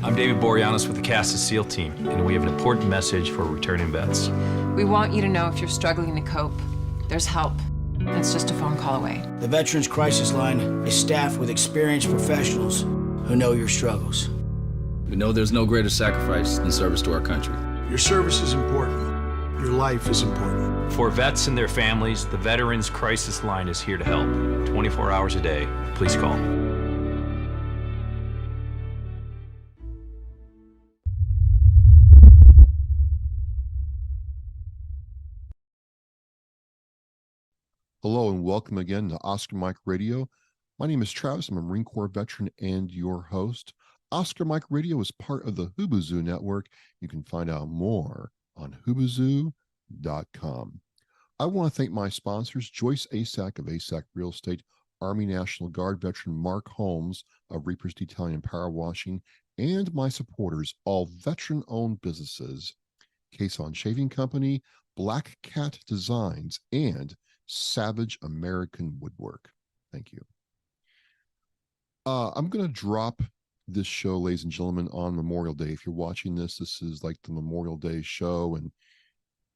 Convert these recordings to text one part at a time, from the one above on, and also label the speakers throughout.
Speaker 1: I'm David Boreanaz with the Cast of SEAL team, and we have an important message for returning vets.
Speaker 2: We want you to know if you're struggling to cope, there's help. It's just a phone call away.
Speaker 3: The Veterans Crisis Line is staffed with experienced professionals who know your struggles.
Speaker 4: We know there's no greater sacrifice than service to our country.
Speaker 5: Your service is important. Your life is important.
Speaker 1: For vets and their families, the Veterans Crisis Line is here to help. 24 hours a day. Please call.
Speaker 6: Hello and welcome again to Oscar Mike Radio. My name is Travis. I'm a Marine Corps veteran and your host. Oscar Mike Radio is part of the Hubazoo Network. You can find out more on hubazoo.com. I want to thank my sponsors, Joyce Asack of Asack Real Estate, Army National Guard veteran Mark Holmes of Reapers Detailing and Power Washing, and my supporters, all veteran-owned businesses, Cason Shaving Company, Black Cat Designs, and Savage American Woodwork. Thank you. I'm going to drop this show, ladies and gentlemen, on Memorial Day. If you're watching this, this is like the Memorial Day show, and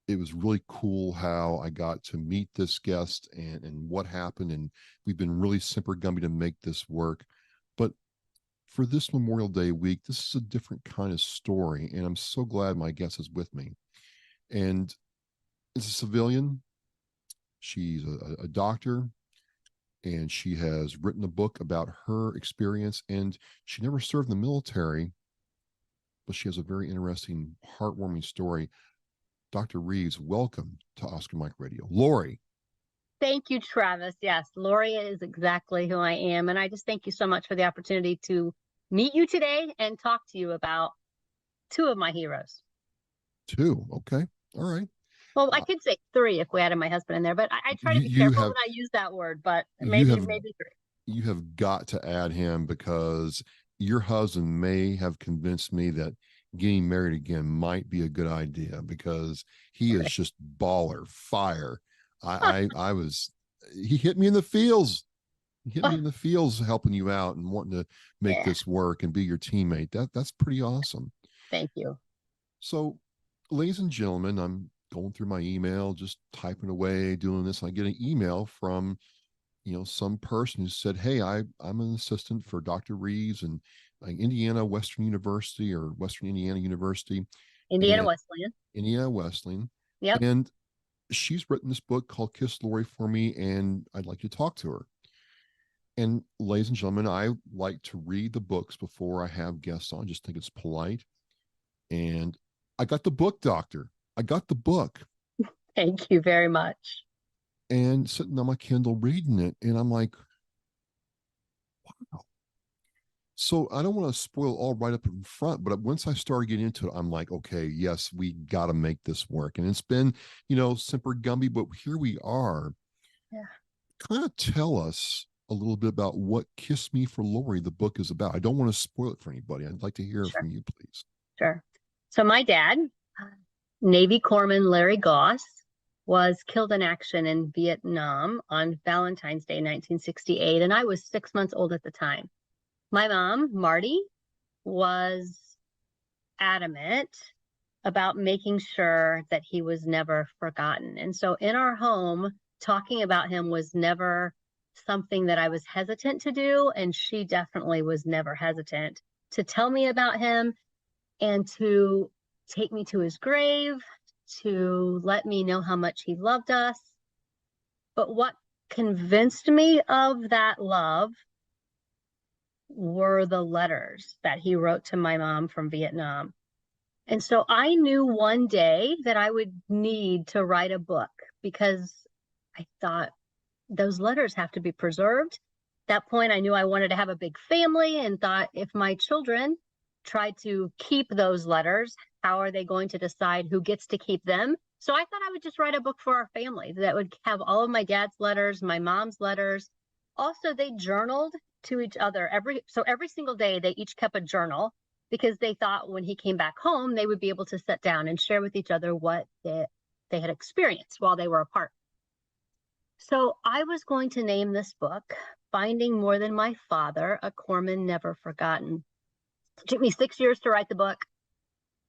Speaker 6: it was really cool how I got to meet this guest and what happened, and we've been really super gummy to make this work. But for this Memorial Day week, this is a different kind of story, and I'm so glad my guest is with me. And it's a civilian. She's a doctor, and she has written a book about her experience, and she never served in the military, but she has a very interesting, heartwarming story. Dr. Reaves, welcome to Oscar Mike Radio. Lori.
Speaker 7: Thank you, Travis. Yes, Lori is exactly who I am, and I just thank you so much for the opportunity to meet you today and talk to you about two of my heroes.
Speaker 6: Two, okay, all right.
Speaker 7: Well, I could say three if we added my husband in there, but I try to be careful when I use that word, but maybe three.
Speaker 6: You have got to add him because your husband may have convinced me that getting married again might be a good idea because he is just baller, fire. He hit me in the feels. He hit me in the feels helping you out and wanting to make this work and be your teammate. That's pretty awesome.
Speaker 7: Thank you.
Speaker 6: So, ladies and gentlemen, I'm going through my email, just typing away, doing this. I get an email from, some person who said, "Hey, I'm an assistant for Dr. Reaves and Indiana Western University or Western Indiana University.
Speaker 7: Indiana Wesleyan.
Speaker 6: Indiana Wesleyan.
Speaker 7: Yep.
Speaker 6: And she's written this book called Kiss Lori for me, and I'd like to talk to her." And ladies and gentlemen, I like to read the books before I have guests on. Just think it's polite. And I got the book, Doctor. I got the book.
Speaker 7: Thank you very much.
Speaker 6: And sitting on my Kindle reading it, and I'm like, wow. So I don't want to spoil all right up in front, but once I started getting into it, I'm like, okay, yes, we got to make this work. And it's been, super gumby, but here we are.
Speaker 7: Yeah.
Speaker 6: Kind of tell us a little bit about what Kiss Me for Lori, the book, is about. I don't want to spoil it for anybody. I'd like to hear it from you, please.
Speaker 7: Sure. So my dad, Navy Corpsman Larry Goss, was killed in action in Vietnam on Valentine's Day, 1968, and I was 6 months old at the time. My mom, Marty, was adamant about making sure that he was never forgotten. And so in our home, talking about him was never something that I was hesitant to do, and she definitely was never hesitant to tell me about him and to take me to his grave, to let me know how much he loved us. But what convinced me of that love were the letters that he wrote to my mom from Vietnam. And so I knew one day that I would need to write a book because I thought those letters have to be preserved. At that point, I knew I wanted to have a big family and thought if my children tried to keep those letters, how are they going to decide who gets to keep them? So I thought I would just write a book for our family that would have all of my dad's letters, my mom's letters. Also, they journaled to each other every single day. They each kept a journal because they thought when he came back home, they would be able to sit down and share with each other what they had experienced while they were apart. So I was going to name this book, Finding More Than My Father, A Corpsman Never Forgotten. It took me 6 years to write the book.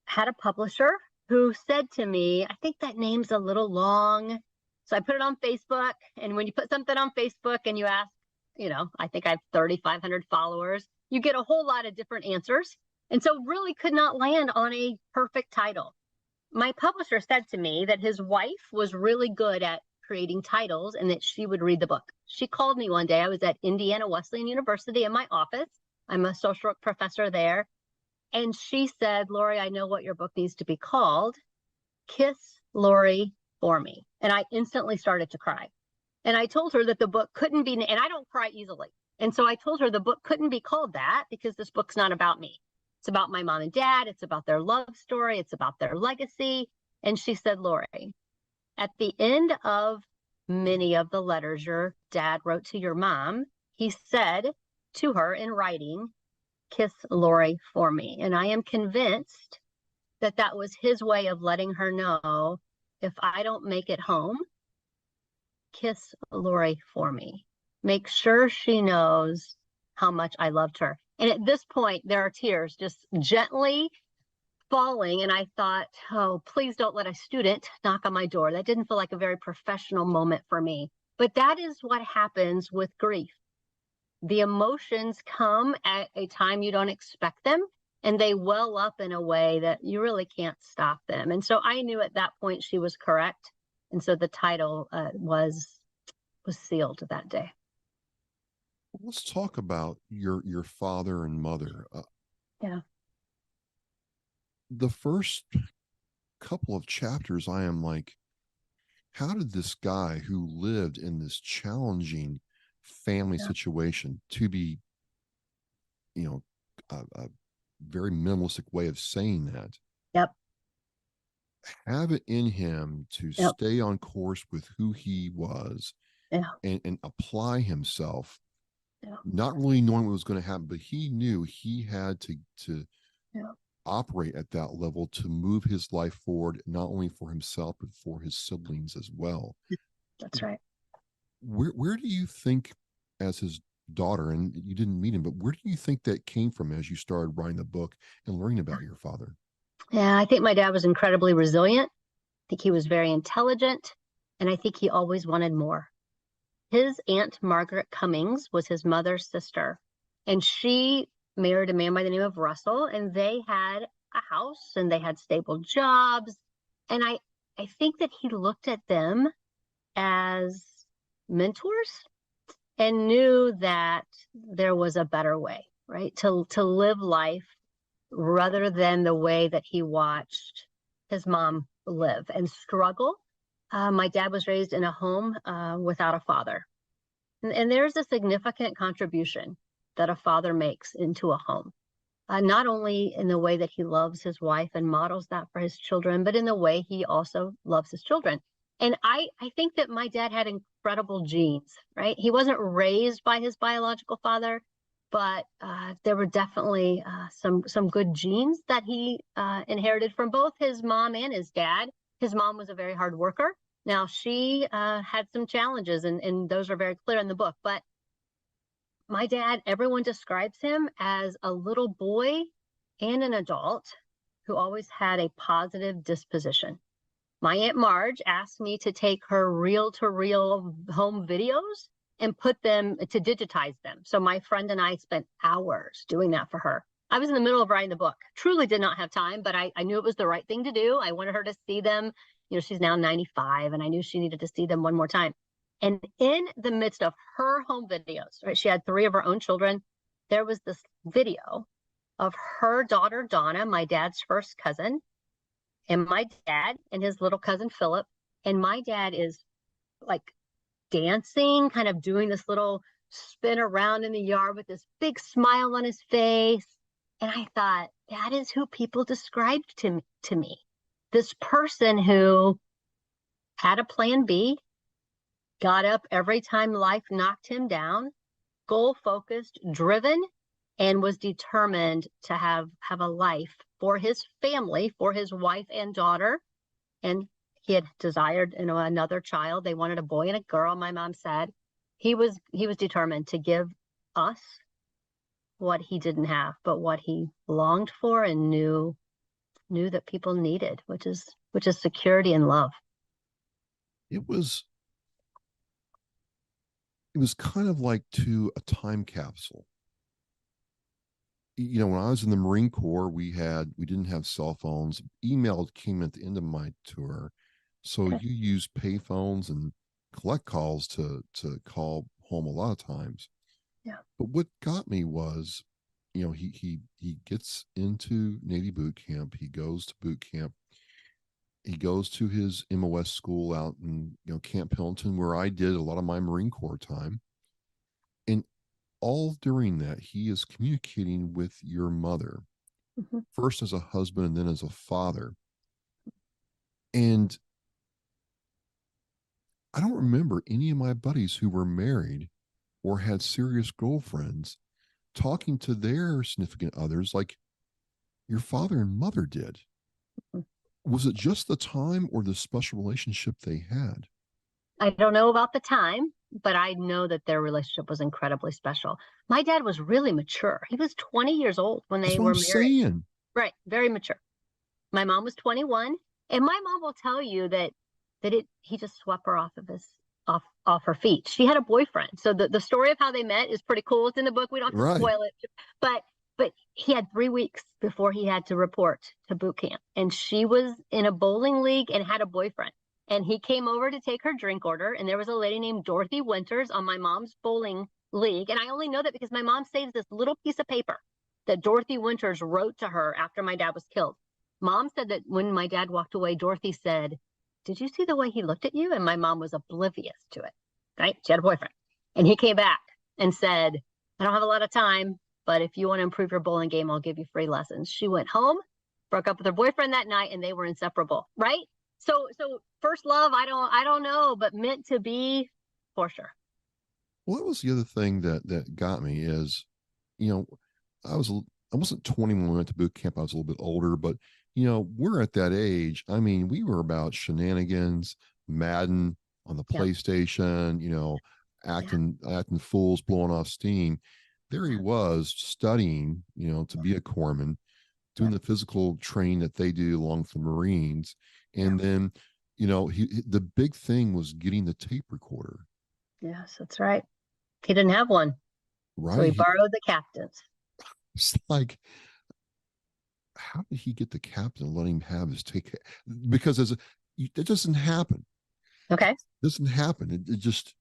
Speaker 7: Had a publisher who said to me, I think that name's a little long. So I put it on Facebook. And when you put something on Facebook and you ask, I think I have 3,500 followers, you get a whole lot of different answers. And so really could not land on a perfect title. My publisher said to me that his wife was really good at creating titles and that she would read the book. She called me one day. I was at Indiana Wesleyan University in my office. I'm a social work professor there. And she said, Lori, I know what your book needs to be called. Kiss Lori for me. And I instantly started to cry. And I told her that the book couldn't be, and I don't cry easily. And so I told her the book couldn't be called that because this book's not about me. It's about my mom and dad. It's about their love story. It's about their legacy. And she said, Lori, at the end of many of the letters your dad wrote to your mom, he said to her in writing, kiss Lori for me. And I am convinced that that was his way of letting her know, if I don't make it home, kiss Lori for me. Make sure she knows how much I loved her. And at this point, there are tears just gently falling. And I thought, oh, please don't let a student knock on my door. That didn't feel like a very professional moment for me. But that is what happens with grief. The emotions come at a time you don't expect them, and they well up in a way that you really can't stop them. And so I knew at that point she was correct. And so the title was sealed that day.
Speaker 6: Let's talk about your father and mother.
Speaker 7: Yeah.
Speaker 6: The first couple of chapters, I am like, how did this guy who lived in this challenging family situation, to be, a very minimalistic way of saying that,
Speaker 7: Yep.
Speaker 6: have it in him to stay on course with who he was, and apply himself, not really knowing what was going to happen, but he knew he had to operate at that level to move his life forward, not only for himself, but for his siblings as well.
Speaker 7: That's right.
Speaker 6: Where do you think, as his daughter, and you didn't meet him, but where do you think that came from as you started writing the book and learning about your father?
Speaker 7: Yeah, I think my dad was incredibly resilient. I think he was very intelligent, and I think he always wanted more. His Aunt Margaret Cummings was his mother's sister, and she married a man by the name of Russell, and they had a house and they had stable jobs. And I think that he looked at them as mentors and knew that there was a better way, right? To live life rather than the way that he watched his mom live and struggle. My dad was raised in a home without a father. And there's a significant contribution that a father makes into a home, not only in the way that he loves his wife and models that for his children, but in the way he also loves his children. And I think that my dad had incredible genes, right? He wasn't raised by his biological father, but there were definitely some good genes that he inherited from both his mom and his dad. His mom was a very hard worker. Now, she had some challenges, and those are very clear in the book. But my dad, everyone describes him as a little boy and an adult who always had a positive disposition. My Aunt Marge asked me to take her reel-to-reel home videos and put them to digitize them. So my friend and I spent hours doing that for her. I was in the middle of writing the book, truly did not have time, but I knew it was the right thing to do. I wanted her to see them. She's now 95, and I knew she needed to see them one more time. And in the midst of her home videos, right, she had 3 of her own children. There was this video of her daughter, Donna, my dad's first cousin, and my dad and his little cousin, Philip. And my dad is like dancing, kind of doing this little spin around in the yard with this big smile on his face. And I thought, that is who people described to me. This person who had a plan B, got up every time life knocked him down, goal-focused, driven, and was determined to have a life for his family, for his wife and daughter. And he had desired, another child. They wanted a boy and a girl, my mom said. He was determined to give us what he didn't have, but what he longed for and knew that people needed, which is security and love.
Speaker 6: It was kind of like to a time capsule. You know, when I was in the Marine Corps, we didn't have cell phones. Email came at the end of my tour. So
Speaker 7: Okay.
Speaker 6: you use pay phones and collect calls to call home a lot of times.
Speaker 7: Yeah.
Speaker 6: But what got me was, you know, he gets into Navy boot camp. He goes to boot camp. He goes to his MOS school out in, you know, Camp Pendleton, where I did a lot of my Marine Corps time. And all during that, he is communicating with your mother, first as a husband and then as a father. And I don't remember any of my buddies who were married or had serious girlfriends talking to their significant others like your father and mother did. Was it just the time or the special relationship they had?
Speaker 7: I don't know about the time, but I know that their relationship was incredibly special. My dad was really mature. He was 20 years old when
Speaker 6: That's
Speaker 7: they
Speaker 6: what
Speaker 7: were
Speaker 6: I'm
Speaker 7: married.
Speaker 6: saying.
Speaker 7: Right, very mature. My mom was 21, and my mom will tell you that he just swept her off of off her feet. She had a boyfriend. So the story of how they met is pretty cool. It's in the book. We don't have to
Speaker 6: Right.
Speaker 7: spoil it. But he had 3 weeks before he had to report to boot camp. And she was in a bowling league and had a boyfriend. And he came over to take her drink order. And there was a lady named Dorothy Winters on my mom's bowling league. And I only know that because my mom saves this little piece of paper that Dorothy Winters wrote to her after my dad was killed. Mom said that when my dad walked away, Dorothy said, "Did you see the way he looked at you?" And my mom was oblivious to it, right? She had a boyfriend. And he came back and said, "I don't have a lot of time, but if you want to improve your bowling game, I'll give you free lessons." She went home, broke up with her boyfriend that night, and they were inseparable, right? So first love, I don't know, but meant to be for sure.
Speaker 6: Well, that was the other thing that got me is, you know, I wasn't 20 when we went to boot camp. I was a little bit older, but you know, we're at that age. I mean, we were about shenanigans, Madden on the PlayStation, you know, acting fools, blowing off steam. There he was studying, you know, to be a corpsman, doing the physical training that they do along with the Marines. And then, you know, the big thing was getting the tape recorder.
Speaker 7: Yes, that's right. He didn't have one.
Speaker 6: Right.
Speaker 7: So he borrowed the captain's.
Speaker 6: It's like, how did he get the captain and let him have his take? Because that doesn't happen.
Speaker 7: Okay.
Speaker 6: It doesn't happen. It just,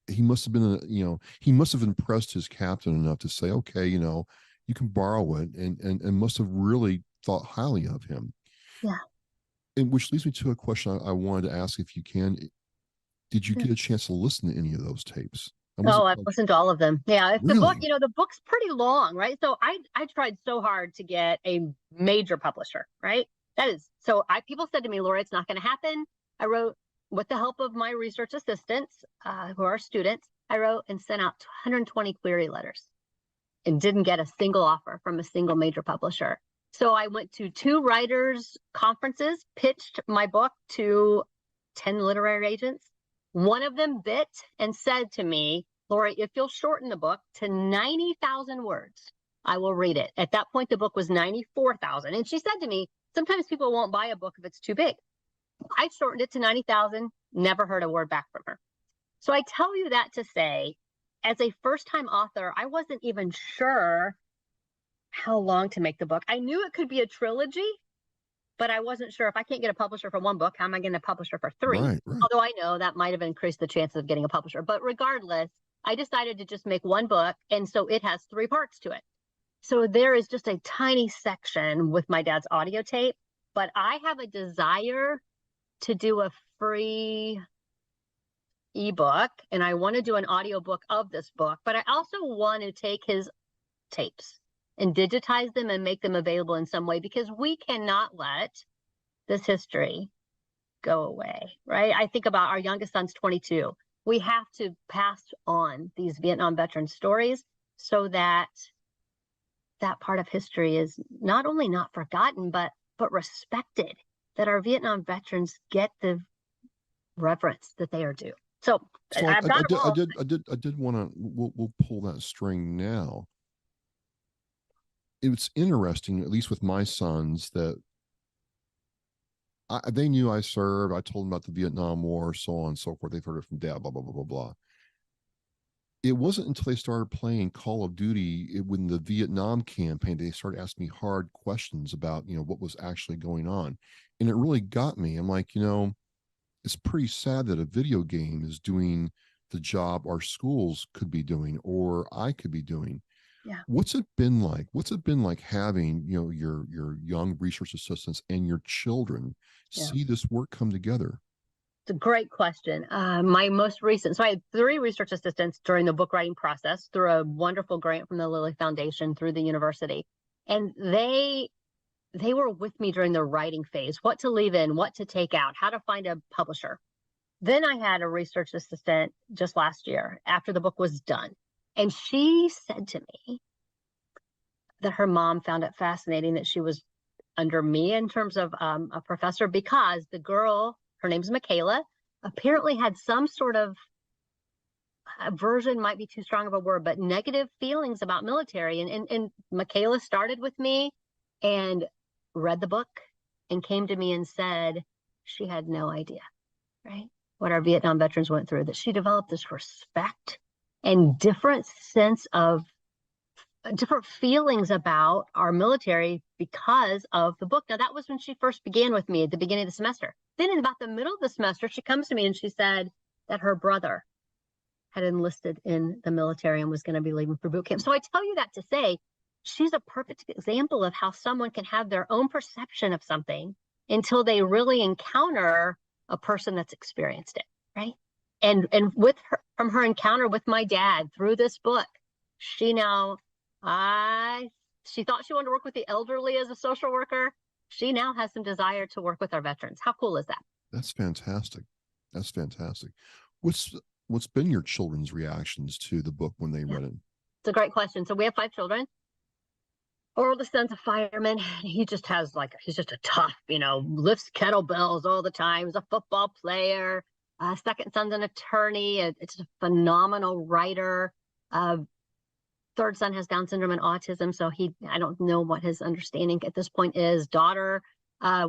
Speaker 6: he must have been he must have impressed his captain enough to say, okay, you know, you can borrow it, and must have really thought highly of him.
Speaker 7: Yeah.
Speaker 6: And which leads me to a question I wanted to ask, if you can. Did you get a chance to listen to any of those tapes?
Speaker 7: I've listened to all of them. Yeah, it's
Speaker 6: really?
Speaker 7: the book, the book's pretty long, right? So I tried so hard to get a major publisher, right? People said to me, "Laura, it's not going to happen." I wrote, with the help of my research assistants, who are students, I wrote and sent out 120 query letters and didn't get a single offer from a single major publisher. So I went to 2 writers' conferences, pitched my book to 10 literary agents. One of them bit and said to me, "Laura, if you'll shorten the book to 90,000 words, I will read it." At that point, the book was 94,000. And she said to me, sometimes people won't buy a book if it's too big. I shortened it to 90,000, never heard a word back from her. So I tell you that to say, as a first-time author, I wasn't even sure how long to make the book. I knew it could be a trilogy, but I wasn't sure, if I can't get a publisher for 1 book, how am I going to publish her for 3?
Speaker 6: Right.
Speaker 7: Although I know that might have increased the chances of getting a publisher. But regardless, I decided to just make 1 book. And so it has 3 parts to it. So there is just a tiny section with my dad's audio tape. But I have a desire to do a free ebook. And I want to do an audiobook of this book. But I also want to take his tapes and digitize them and make them available in some way, because we cannot let this history go away, right? I think about our youngest son's 22. We have to pass on these Vietnam veteran stories so that that part of history is not only not forgotten, but respected, that our Vietnam veterans get the reverence that they are due. So
Speaker 6: I did want to, we'll pull that string now. it's interesting, at least with my sons, that they knew I served. I told them about the Vietnam War, so on and so forth. They've heard it from dad, blah, blah, blah, blah, blah. It wasn't until they started playing Call of Duty when the Vietnam campaign, they started asking me hard questions about, what was actually going on. And it really got me. I'm like, it's pretty sad that a video game is doing the job our schools could be doing or I could be doing.
Speaker 7: Yeah.
Speaker 6: What's it been like? What's it been like having, your young research assistants and your children see this work come together?
Speaker 7: It's a great question. My most recent, so I had 3 research assistants during the book writing process through a wonderful grant from the Lilly Foundation through the university. And they were with me during the writing phase, what to leave in, what to take out, how to find a publisher. Then I had a research assistant just last year after the book was done. And she said to me that her mom found it fascinating that she was under me in terms of a professor, because the girl, her name's Michaela, apparently had some sort of aversion, might be too strong of a word, but negative feelings about military. And Michaela started with me and read the book and came to me and said she had no idea, right, what our Vietnam veterans went through, that she developed this respect and different feelings about our military because of the book. Now, that was when she first began with me at the beginning of the semester. Then in about the middle of the semester, she comes to me and she said that her brother had enlisted in the military and was going to be leaving for boot camp. So I tell you that to say, she's a perfect example of how someone can have their own perception of something until they really encounter a person that's experienced it, right? And with her, from her encounter with my dad through this book, she thought she wanted to work with the elderly as a social worker. She now has some desire to work with our veterans. How cool is that?
Speaker 6: That's fantastic. That's fantastic. What's been your children's reactions to the book when they read it?
Speaker 7: It's a great question. So we have 5 children. Our oldest son's a fireman. He just has he's just a tough, lifts kettlebells all the time. He's a football player. Second son's an attorney. It's a phenomenal writer. Third son has Down syndrome and autism, so I don't know what his understanding at this point is. Daughter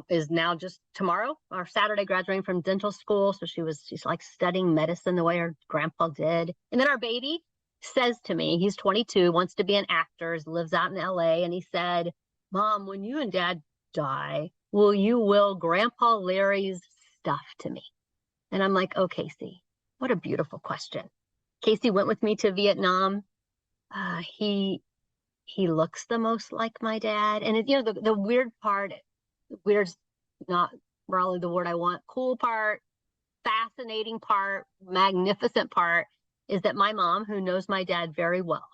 Speaker 7: is now just tomorrow or Saturday graduating from dental school, so she's like studying medicine the way her grandpa did. And then our baby says to me, he's 22, wants to be an actor, lives out in LA, and he said, "Mom, when you and Dad die, will you will Grandpa Larry's stuff to me?" And I'm like, "Oh, Casey, what a beautiful question." Casey went with me to Vietnam. He looks the most like my dad. And the weird part, weird's not probably the word I want, cool part, fascinating part, magnificent part is that my mom, who knows my dad very well,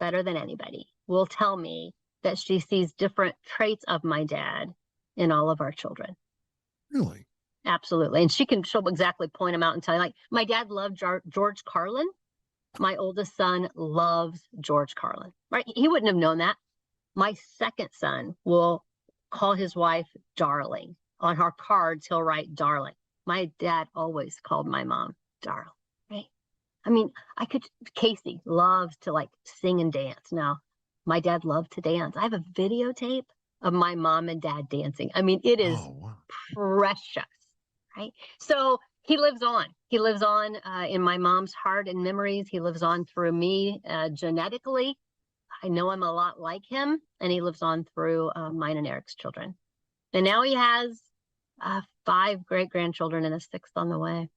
Speaker 7: better than anybody, will tell me that she sees different traits of my dad in all of our children.
Speaker 6: Really?
Speaker 7: Absolutely. And she'll exactly point them out and tell you, like, my dad loved George Carlin. My oldest son loves George Carlin, right? He wouldn't have known that. My second son will call his wife darling. On her cards, he'll write darling. My dad always called my mom darling, right? I mean, Casey loves to sing and dance. Now, my dad loved to dance. I have a videotape of my mom and dad dancing. I mean, it is precious, right? So he lives on. He lives on in my mom's heart and memories. He lives on through me genetically. I know I'm a lot like him, and he lives on through mine and Eric's children. And now he has 5 great-grandchildren and a 6th on the way.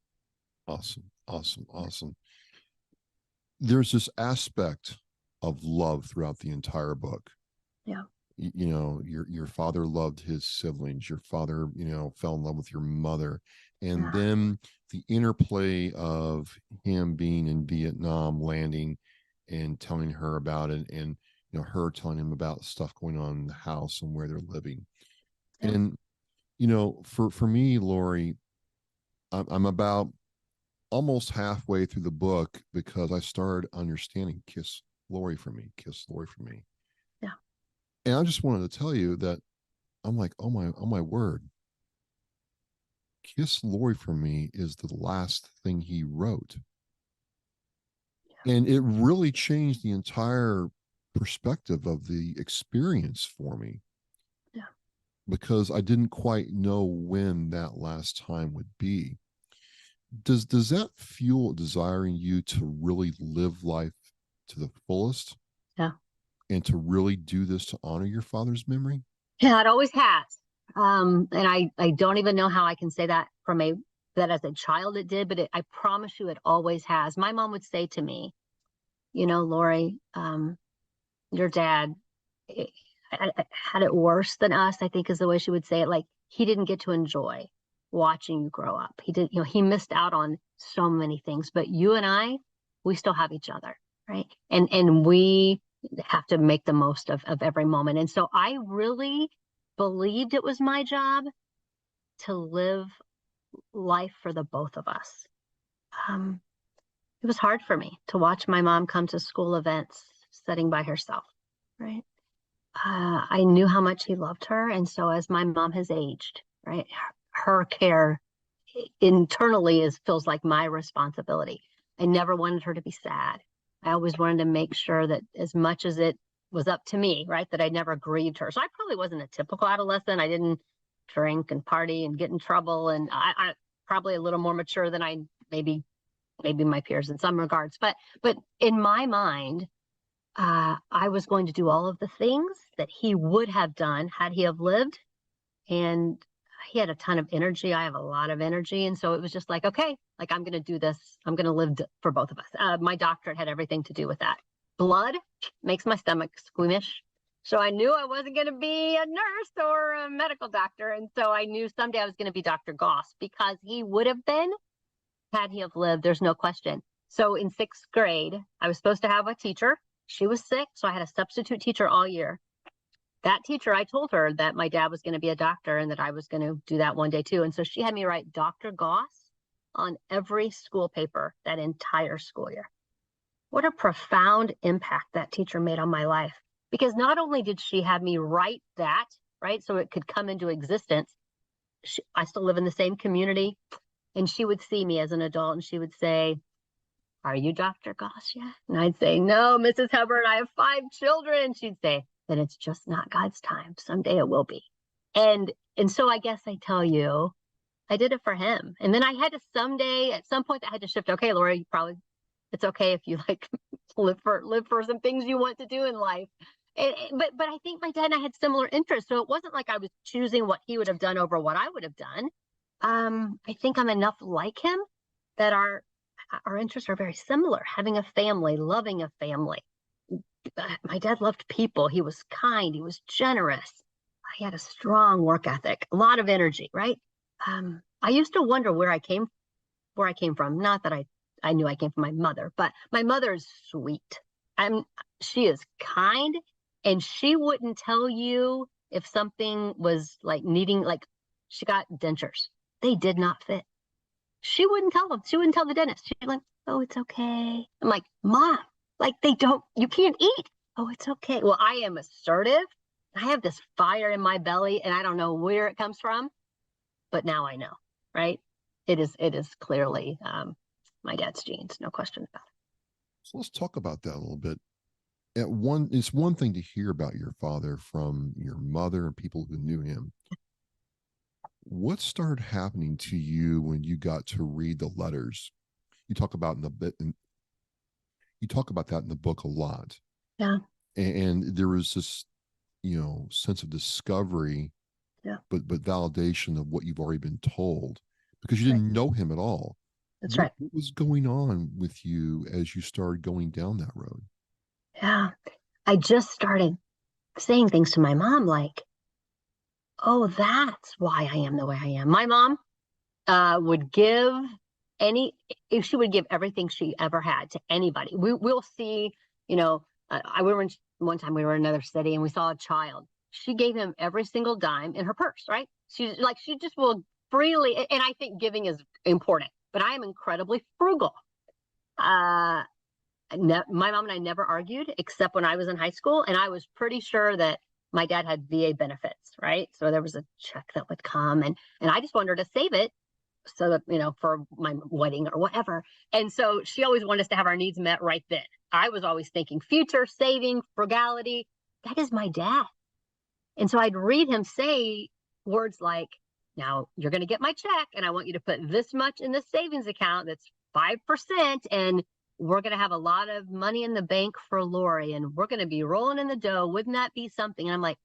Speaker 6: Awesome, awesome, awesome. There's this aspect of love throughout the entire book.
Speaker 7: Yeah.
Speaker 6: Your father loved his siblings. Your father, fell in love with your mother. And then the interplay of him being in Vietnam, landing and telling her about it, and her telling him about stuff going on in the house and where they're living. Yeah. And for me, Lori, I'm about almost halfway through the book because I started understanding kiss Lori for me. Yeah. And I just wanted to tell you that I'm like, oh my word. Kiss Lori for me is the last thing he wrote. Yeah. And it really changed the entire perspective of the experience for me.
Speaker 7: Yeah.
Speaker 6: Because I didn't quite know when that last time would be. Does that fuel desiring you to really live life to the fullest?
Speaker 7: Yeah.
Speaker 6: And to really do this to honor your father's memory?
Speaker 7: Yeah, it always has. And I don't even know how I can say that that as a child it did, but I promise you it always has. My mom would say to me, Lori, your dad had it worse than us, I think is the way she would say it. Like, he didn't get to enjoy watching you grow up. He did, he missed out on so many things, but you and I, we still have each other, right? And we have to make the most of every moment. And so I really believed it was my job to live life for the both of us. It was hard for me to watch my mom come to school events sitting by herself, right? I knew how much he loved her. And so as my mom has aged, right, her care internally feels like my responsibility. I never wanted her to be sad. I always wanted to make sure that as much as it was up to me, right, that I never grieved her. So I probably wasn't a typical adolescent. I didn't drink and party and get in trouble. And I probably a little more mature than I maybe my peers in some regards. But in my mind, I was going to do all of the things that he would have done had he have lived. And he had a ton of energy. I have a lot of energy. And so it was just like, okay, like, I'm going to do this. I'm going to live for both of us. My doctorate had everything to do with that. Blood makes my stomach squeamish. So I knew I wasn't going to be a nurse or a medical doctor. And so I knew someday I was going to be Dr. Goss, because he would have been had he have lived. There's no question. So in 6th grade, I was supposed to have a teacher. She was sick, so I had a substitute teacher all year. That teacher, I told her that my dad was going to be a doctor and that I was going to do that one day too. And so she had me write Dr. Goss on every school paper that entire school year. What a profound impact that teacher made on my life. Because not only did she have me write that, right, so it could come into existence, I still live in the same community, and she would see me as an adult and she would say, "Are you Dr. Goss yet?" And I'd say, "No, Mrs. Hubbard, I have 5 children." And she'd say, "Then it's just not God's time. Someday it will be." And so I guess I tell you, I did it for him. And then I had to at some point I had to shift. Okay, Laura, it's okay if you like live for some things you want to do in life. But I think my dad and I had similar interests. So it wasn't like I was choosing what he would have done over what I would have done. I think I'm enough like him that our interests are very similar. Having a family, loving a family. My dad loved people. He was kind. He was generous. He had a strong work ethic, a lot of energy, right? I used to wonder where I came from. Not that I knew I came from my mother, but my mother is sweet. She is kind, and she wouldn't tell you if something was like needing, like, she got dentures. They did not fit. She wouldn't tell them. She wouldn't tell the dentist. She'd like, "Oh, it's okay." I'm like, "Mom, like, you can't eat." "Oh, it's okay." Well, I am assertive. I have this fire in my belly, and I don't know where it comes from, but now I know, right? It is clearly my dad's genes, no question about it.
Speaker 6: So let's talk about that a little bit. It's one thing to hear about your father from your mother and people who knew him. What started happening to you when you got to read the letters? You talk about you talk about that in the book a lot.
Speaker 7: Yeah.
Speaker 6: And there was this, sense of discovery,
Speaker 7: Yeah.
Speaker 6: but validation of what you've already been told, because you didn't know him at all.
Speaker 7: That's right.
Speaker 6: What was going on with you as you started going down that road?
Speaker 7: Yeah. I just started saying things to my mom like, "Oh, that's why I am the way I am." My mom would give if she would give everything she ever had to anybody. We'll see, I remember one time we were in another city and we saw a child. She gave him every single dime in her purse, right? She just will freely, and I think giving is important, but I am incredibly frugal. My mom and I never argued except when I was in high school, and I was pretty sure that my dad had VA benefits, right? So there was a check that would come, and I just wanted her to save it so that, for my wedding or whatever. And so she always wanted us to have our needs met right then, I was always thinking future, saving, frugality. That is my dad. And so I'd read him say words like, now you're going to get my check and I want you to put this much in the savings account that's 5%. And we're going to have a lot of money in the bank for Lori and we're going to be rolling in the dough. Wouldn't that be something? And I'm like,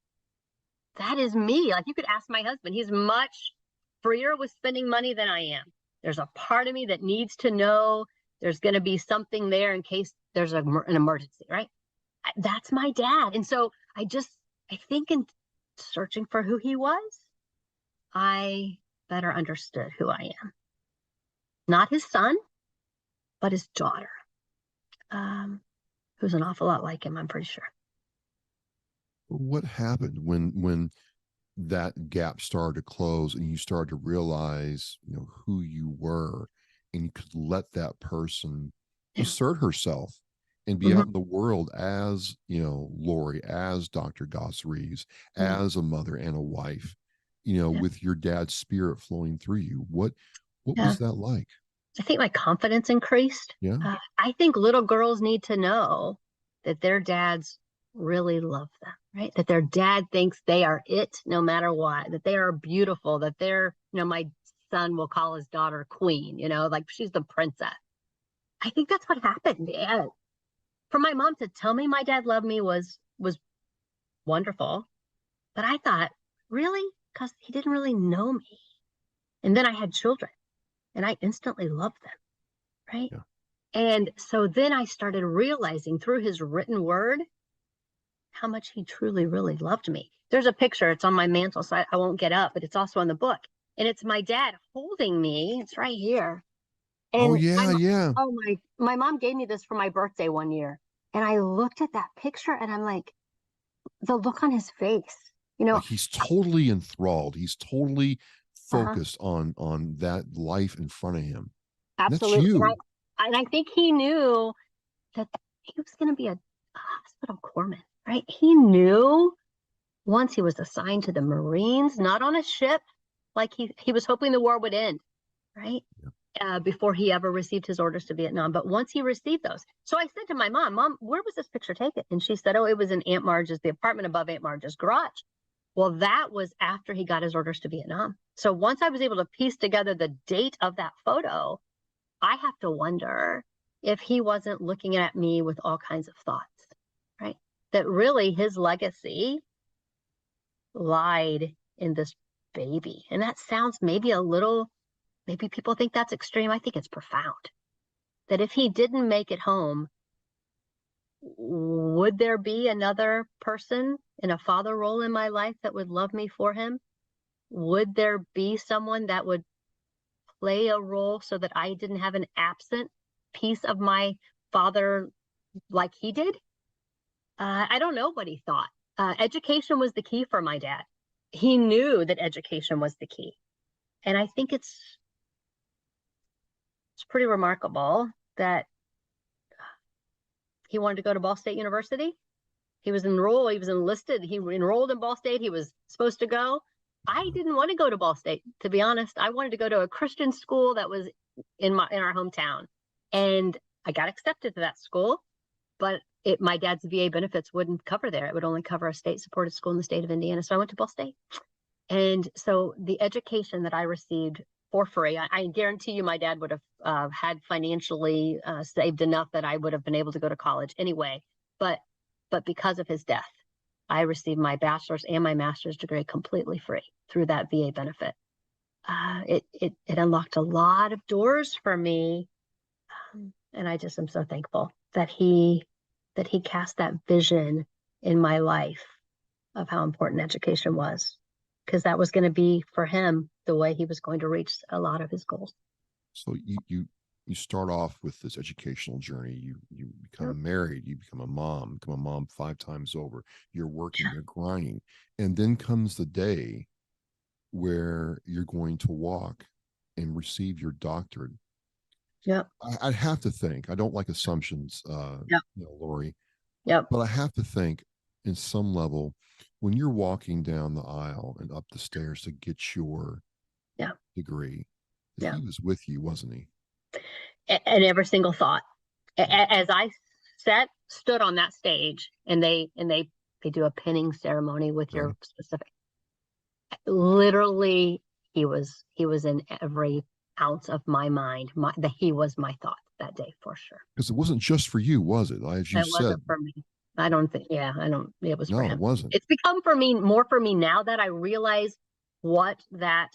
Speaker 7: that is me. Like, you could ask my husband. He's much freer with spending money than I am. There's a part of me that needs to know there's going to be something there in case there's an emergency, right? That's my dad. And so I think in searching for who he was, I better understood who I am. Not his son, but his daughter, who's an awful lot like him, I'm pretty sure.
Speaker 6: What happened when that gap started to close and you started to realize, who you were, and you could let that person assert herself and be out in the world as, Lori, as Dr. Goss Reaves, as a mother and a wife, with your dad's spirit flowing through you? What was that like?
Speaker 7: I think my confidence increased.
Speaker 6: Yeah.
Speaker 7: I think little girls need to know that their dads really love them, right? That their dad thinks they are it no matter what, that they are beautiful, that they're, my son will call his daughter queen, like she's the princess. I think that's what happened. Yeah. For my mom to tell me my dad loved me was wonderful. But I thought, really? Because he didn't really know me. And then I had children and I instantly loved them, right? Yeah. And so then I started realizing through his written word how much he truly, really loved me. There's a picture, it's on my mantle, so I won't get up, but it's also in the book. And it's my dad holding me. It's right here. And
Speaker 6: oh, yeah.
Speaker 7: Oh, my mom gave me this for my birthday one year. And I looked at that picture and I'm like, the look on his face,
Speaker 6: Like he's totally enthralled. He's totally focused on that life in front of him.
Speaker 7: Absolutely.
Speaker 6: That's you.
Speaker 7: And I think he knew that he was going to be a hospital corpsman, right? He knew once he was assigned to the Marines, not on a ship, like he was hoping the war would end, right? Yeah. Before he ever received his orders to Vietnam. But once he received those. So I said to my Mom, where was this picture taken? And she said, oh, it was in the apartment above Aunt Marge's garage. Well, that was after he got his orders to Vietnam. So once I was able to piece together the date of that photo, I have to wonder if he wasn't looking at me with all kinds of thoughts, right? That really his legacy lied in this baby. And that sounds maybe people think that's extreme. I think it's profound. That if he didn't make it home, would there be another person in a father role in my life that would love me for him? Would there be someone that would play a role so that I didn't have an absent piece of my father like he did? I don't know what he thought. Education was the key for my dad. He knew that education was the key. And I think it's pretty remarkable that he wanted to go to Ball State University. He was enlisted. He enrolled in Ball State. He was supposed to go. I didn't want to go to Ball State, to be honest. I wanted to go to a Christian school that was in our hometown. And I got accepted to that school, but my dad's VA benefits wouldn't cover there. It would only cover a state-supported school in the state of Indiana. So I went to Ball State. And so the education that I received for free, I guarantee you my dad would have had financially saved enough that I would have been able to go to college anyway. But because of his death, I received my bachelor's and my master's degree completely free through that VA benefit. It unlocked a lot of doors for me. And I just am so thankful that he cast that vision in my life of how important education was, because that was going to be for him the way he was going to reach a lot of his goals.
Speaker 6: So you start off with this educational journey. You become married, you become a mom 5 times over. You're working, you're grinding. And then comes the day where you're going to walk and receive your doctorate.
Speaker 7: Yep.
Speaker 6: I'd have to think, I don't like assumptions, Lori.
Speaker 7: Yep.
Speaker 6: But I have to think in some level, when you're walking down the aisle and up the stairs to get your degree, he was with you, wasn't he?
Speaker 7: And every single thought. As I stood on that stage, and they do a pinning ceremony with your
Speaker 6: Right.
Speaker 7: specific. Literally, he was in every ounce of my mind. He was my thought that day for sure.
Speaker 6: Because it wasn't just for you, was it? As you
Speaker 7: It
Speaker 6: said,
Speaker 7: wasn't for me. I don't think. Yeah, I don't. It was for
Speaker 6: no, it
Speaker 7: him.
Speaker 6: wasn't.
Speaker 7: It's become for me more for me now that I realize what that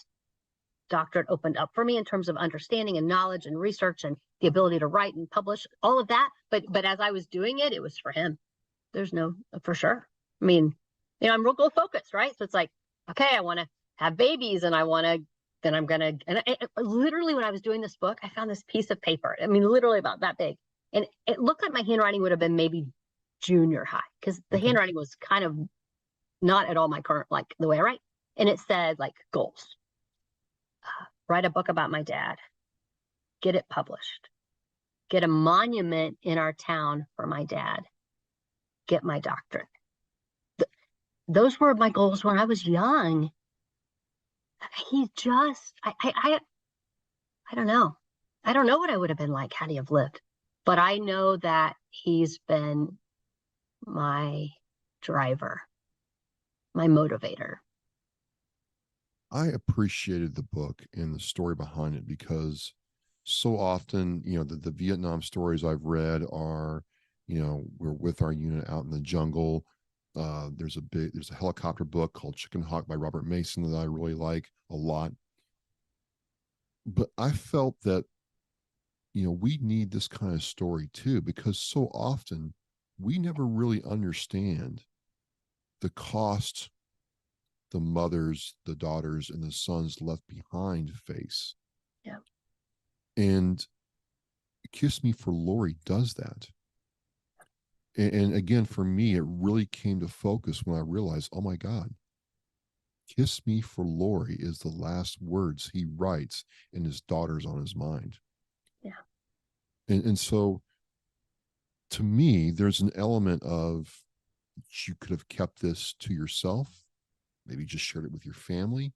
Speaker 7: doctorate opened up for me in terms of understanding and knowledge and research and the ability to write and publish all of that. But as I was doing it, it was for him. There's no, for sure. I mean, I'm real goal focused, right? So it's like, okay, I want to have babies, and I want to, then I'm going to, and literally when I was doing this book, I found this piece of paper. I mean, literally about that big. And it looked like my handwriting would have been maybe junior high, because the handwriting was kind of not at all my current, like the way I write. And it said like goals. Write a book about my dad, get it published, get a monument in our town for my dad, get my doctorate. Those were my goals when I was young. He just, I don't know. I don't know what I would have been like had he have lived, but I know that he's been my driver, my motivator.
Speaker 6: I appreciated the book and the story behind it, because so often, the Vietnam stories I've read are, we're with our unit out in the jungle. There's a helicopter book called Chicken Hawk by Robert Mason that I really like a lot. But I felt that, we need this kind of story too, because so often we never really understand the cost the mothers, the daughters, and the sons left behind face.
Speaker 7: Yeah.
Speaker 6: And Kiss Me for Lori does that. And again, for me, it really came to focus when I realized, oh my God, Kiss Me for Lori is the last words he writes, and his daughter's on his mind.
Speaker 7: Yeah.
Speaker 6: And so to me, there's an element of, you could have kept this to yourself, maybe just shared it with your family,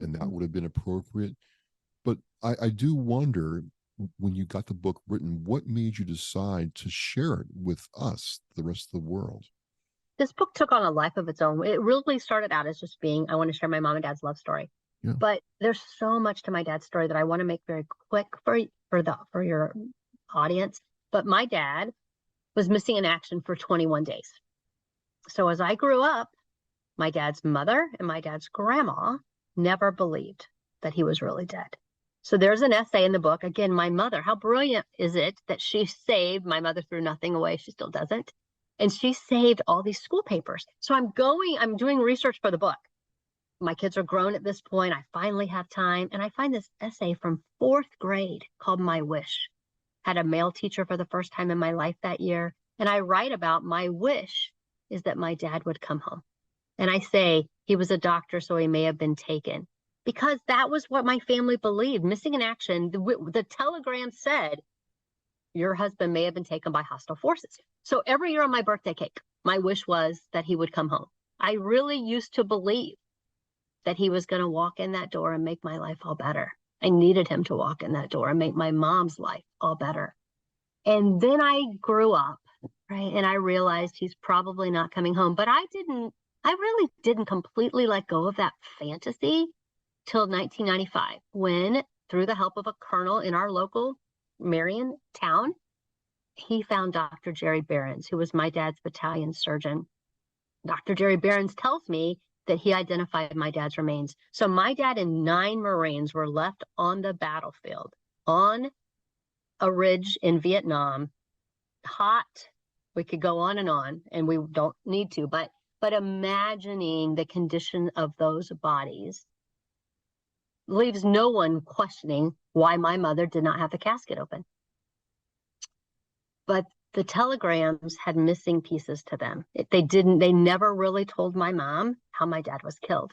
Speaker 6: and that would have been appropriate. But I do wonder, when you got the book written, what made you decide to share it with us, the rest of the world?
Speaker 7: This book took on a life of its own. It really started out as just being, I want to share my mom and dad's love story.
Speaker 6: Yeah.
Speaker 7: But there's so much to my dad's story that I want to make very quick for your audience. But my dad was missing in action for 21 days. So as I grew up, my dad's mother and my dad's grandma never believed that he was really dead. So there's an essay in the book. Again, my mother, how brilliant is it that she saved, my mother threw nothing away. She still doesn't. And she saved all these school papers. So I'm doing research for the book. My kids are grown at this point. I finally have time. And I find this essay from 4th grade called My Wish. Had a male teacher for the first time in my life that year. And I write about my wish is that my dad would come home. And I say he was a doctor, so he may have been taken, because that was what my family believed. Missing in action. The telegram said, your husband may have been taken by hostile forces. So every year on my birthday cake, my wish was that he would come home. I really used to believe that he was going to walk in that door and make my life all better. I needed him to walk in that door and make my mom's life all better. And then I grew up, right? And I realized he's probably not coming home. But I really didn't completely let go of that fantasy till 1995, when, through the help of a colonel in our local Marion town, he found Dr. Jerry Behrens, who was my dad's battalion surgeon. Dr. Jerry Behrens tells me that he identified my dad's remains. So my dad and 9 Marines were left on the battlefield, on a ridge in Vietnam, hot. We could go on, and we don't need to, but imagining the condition of those bodies leaves no one questioning why my mother did not have the casket open. But the telegrams had missing pieces to them. They never really told my mom how my dad was killed.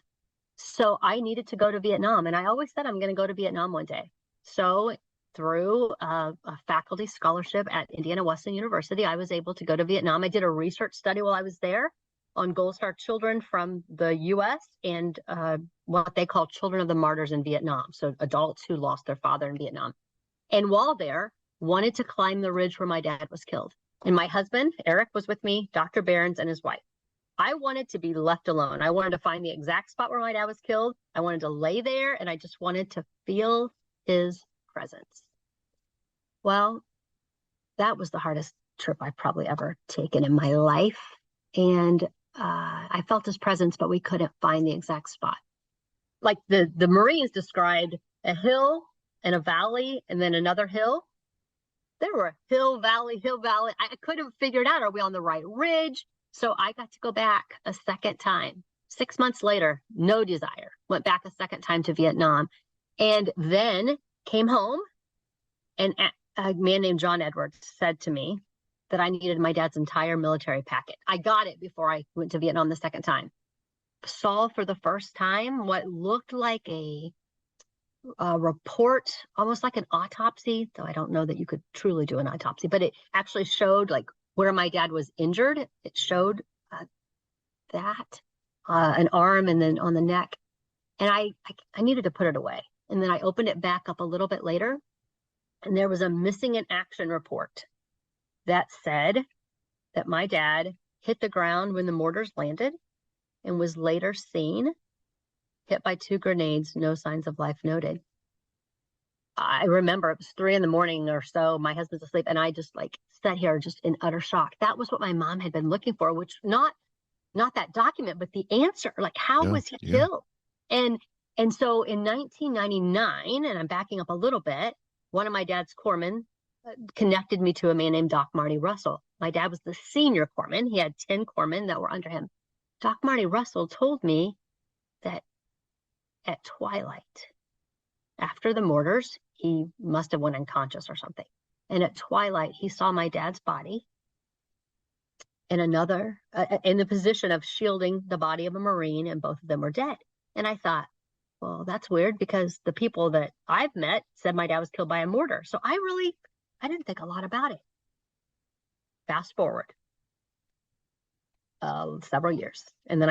Speaker 7: So I needed to go to Vietnam. And I always said, I'm going to go to Vietnam one day. So through a faculty scholarship at Indiana Wesleyan University, I was able to go to Vietnam. I did a research study while I was there on Gold Star children from the U.S. and what they call children of the martyrs in Vietnam. So adults who lost their father in Vietnam. And while there, wanted to climb the ridge where my dad was killed. And my husband, Eric, was with me, Dr. Behrens and his wife. I wanted to be left alone. I wanted to find the exact spot where my dad was killed. I wanted to lay there, and I just wanted to feel his presence. Well, that was the hardest trip I've probably ever taken in my life. And I felt his presence, but we couldn't find the exact spot. Like the Marines described a hill and a valley and then another hill. There were hill, valley. I couldn't figure it out. Are we on the right ridge? So I got to go back a second time. 6 months later, no desire. Went back a second time to Vietnam. And then came home, and a man named John Edwards said to me that I needed my dad's entire military packet. I got it before I went to Vietnam the second time. Saw for the first time what looked like a report, almost like an autopsy, though I don't know that you could truly do an autopsy, but it actually showed like where my dad was injured. It showed an arm and then on the neck. And I needed to put it away. And then I opened it back up a little bit later, and there was a missing in action report that said that my dad hit the ground when the mortars landed and was later seen hit by 2 grenades, no signs of life noted. I remember it was 3 a.m. or so. My husband's asleep, and I just like sat here just in utter shock. That was what my mom had been looking for, which not that document, but the answer. Like, how was he killed? And so in 1999, and I'm backing up a little bit, one of my dad's corpsmen connected me to a man named Doc Marty Russell. My dad was the senior corpsman. He had 10 corpsmen that were under him. Doc Marty Russell told me that at twilight, after the mortars, he must have went unconscious or something. And at twilight, he saw my dad's body and another in the position of shielding the body of a Marine, and both of them were dead. And I thought, well, that's weird, because the people that I've met said my dad was killed by a mortar. So I didn't think a lot about it. Fast forward several years. And then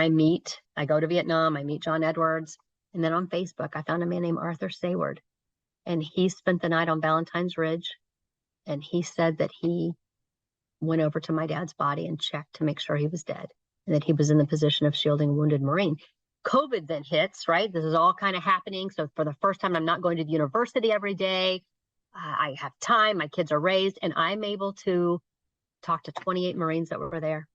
Speaker 7: I go to Vietnam, I meet John Edwards. And then on Facebook, I found a man named Arthur Sayward. And he spent the night on Valentine's Ridge. And he said that he went over to my dad's body and checked to make sure he was dead, and that he was in the position of shielding a wounded Marine. COVID then hits, right? This is all kind of happening. So for the first time, I'm not going to the university every day. I have time. My kids are raised, and I'm able to talk to 28 Marines that were there.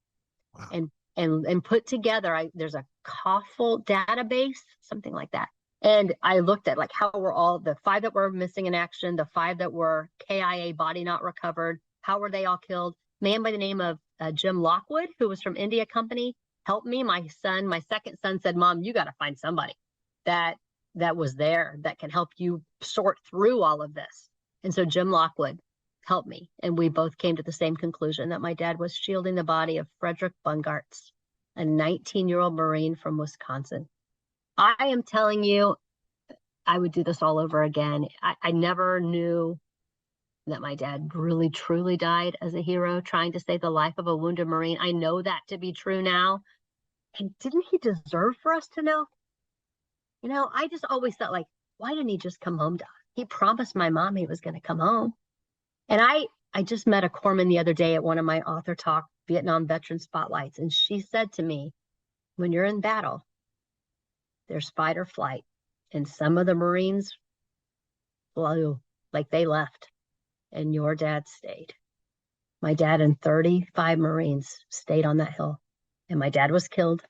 Speaker 7: Wow. And put together, there's a COFL database, something like that. And I looked at like how were all the 5 that were missing in action, the 5 that were KIA, body not recovered, how were they all killed? Man by the name of Jim Lockwood, who was from India Company, helped me. My second son said, Mom, you got to find somebody that was there that can help you sort through all of this. And so Jim Lockwood helped me. And we both came to the same conclusion, that my dad was shielding the body of Frederick Bungartz, a 19-year-old Marine from Wisconsin. I am telling you, I would do this all over again. I never knew that my dad really, truly died as a hero, trying to save the life of a wounded Marine. I know that to be true now. And didn't he deserve for us to know? You know, I just always thought, like, why didn't he just come home to us? He promised my mom he was going to come home. And I just met a corpsman the other day at one of my Author Talk Vietnam Veteran Spotlights. And she said to me, when you're in battle, there's fight or flight. And some of the Marines flew, like they left. And your dad stayed. My dad and 35 Marines stayed on that hill. And my dad was killed.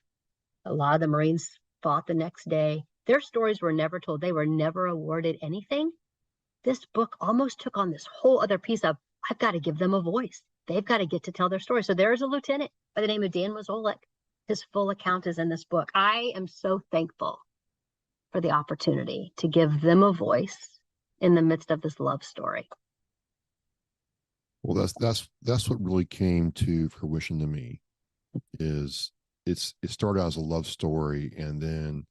Speaker 7: A lot of the Marines fought the next day. Their stories were never told. They were never awarded anything. This book almost took on this whole other piece of, I've got to give them a voice. They've got to get to tell their story. So there is a lieutenant by the name of Dan Mazolik. His full account is in this book. I am so thankful for the opportunity to give them a voice in the midst of this love story.
Speaker 6: Well, that's what really came to fruition to me. Is it started out as a love story, and then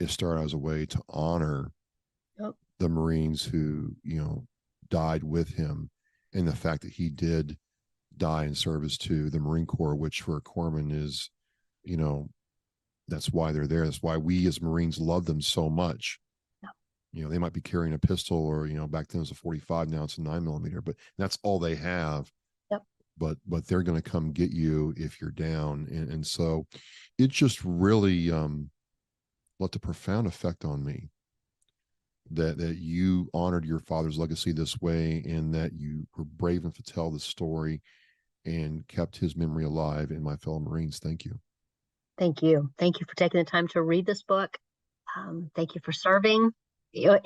Speaker 6: it started as a way to honor the Marines who, died with him, and the fact that he did die in service to the Marine Corps, which for a corpsman is, that's why they're there. That's why we as Marines love them so much. They might be carrying a pistol, or, back then it was a 45, now it's a 9mm, but that's all they have.
Speaker 7: Yep.
Speaker 6: but they're going to come get you if you're down. And so it just really left a profound effect on me that you honored your father's legacy this way, and that you were brave enough to tell the story and kept his memory alive in my fellow Marines. Thank you.
Speaker 7: Thank you. Thank you for taking the time to read this book. Thank you for serving. You know,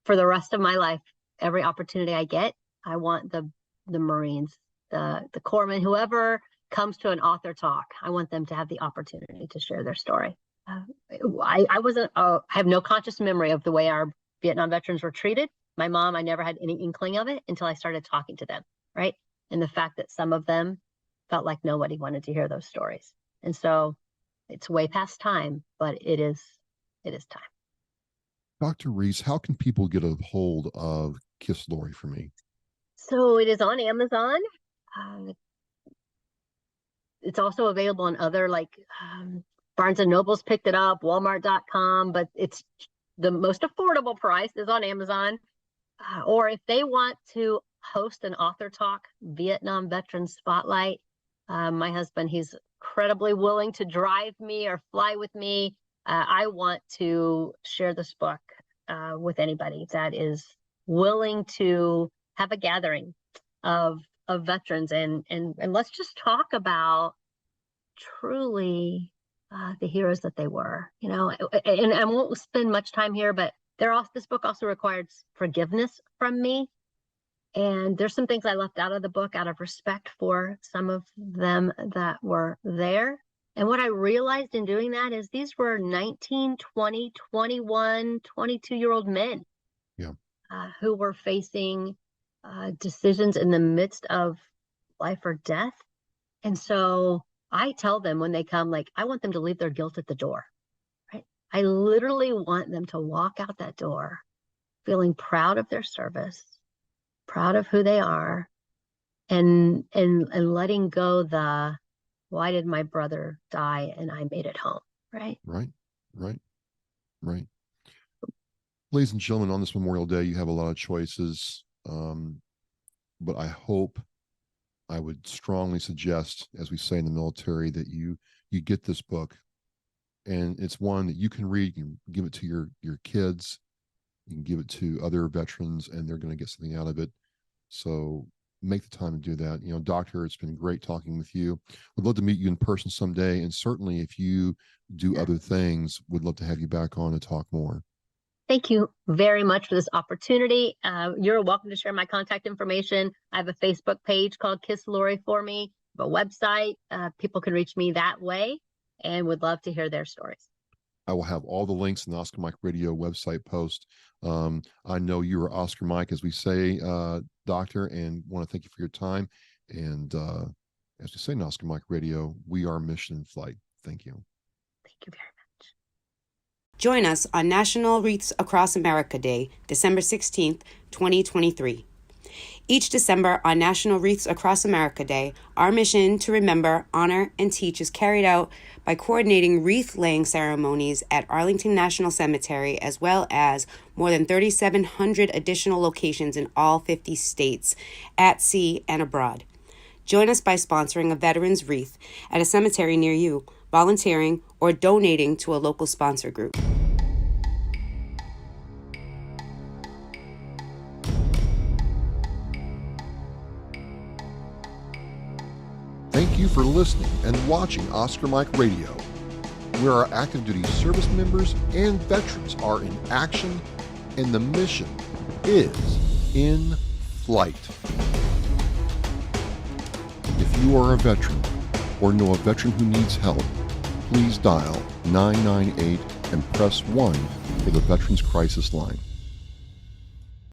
Speaker 7: for the rest of my life, every opportunity I get, I want the Marines, the corpsmen, whoever comes to an author talk, I want them to have the opportunity to share their story. I have no conscious memory of the way our Vietnam veterans were treated. My mom, I never had any inkling of it until I started talking to them, right? And the fact that some of them felt like nobody wanted to hear those stories. And so it's way past time, but it is time.
Speaker 6: Dr. Reaves, how can people get a hold of Kiss Lori for Me?
Speaker 7: So it is on Amazon. It's also available on other, like Barnes & Noble's picked it up, Walmart.com, but it's the most affordable price is on Amazon. Or if they want to host an author talk, Vietnam Veteran Spotlight, my husband, he's incredibly willing to drive me or fly with me. I want to share this book with anybody that is willing to have a gathering of veterans and let's just talk about truly the heroes that they were, you know. And I won't spend much time here, but this book also required forgiveness from me. And there's some things I left out of the book out of respect for some of them that were there. And what I realized in doing that is these were 19, 20, 21, 22-year-old men who were facing decisions in the midst of life or death. And so I tell them when they come, like, I want them to leave their guilt at the door, right? I literally want them to walk out that door feeling proud of their service, proud of who they are, and letting go the, why did my brother die and I made it home, right?
Speaker 6: Right. Ladies and gentlemen, on this Memorial Day, you have a lot of choices, but I would strongly suggest, as we say in the military, that you get this book, and it's one that you can read. You can give it to your kids, you can give it to other veterans, and they're going to get something out of it. So make the time to do that. You know, Doctor, it's been great talking with you. Would love to meet you in person someday, and certainly if you do other things, would love to have you back on to talk more.
Speaker 7: Thank you very much for this opportunity. You're welcome to share my contact information. I have a Facebook page called Kiss Lori for Me, a website. People can reach me that way and would love to hear their stories.
Speaker 6: I will have all the links in the Oscar Mike Radio website post. I know you are Oscar Mike, as we say, Doctor, and want to thank you for your time. And as we say in Oscar Mike Radio, we are mission in flight. Thank you.
Speaker 7: Thank you very much.
Speaker 8: Join us on National Wreaths Across America Day, December 16th, 2023. Each December on National Wreaths Across America Day, our mission to remember, honor, and teach is carried out by coordinating wreath-laying ceremonies at Arlington National Cemetery, as well as more than 3,700 additional locations in all 50 states, at sea and abroad. Join us by sponsoring a veteran's wreath at a cemetery near you, volunteering, or donating to a local sponsor group.
Speaker 6: Thank you for listening and watching Oscar Mike Radio, where our active duty service members and veterans are in action and the mission is in flight. If you are a veteran or know a veteran who needs help, please dial 998 and press 1 for the Veterans Crisis Line.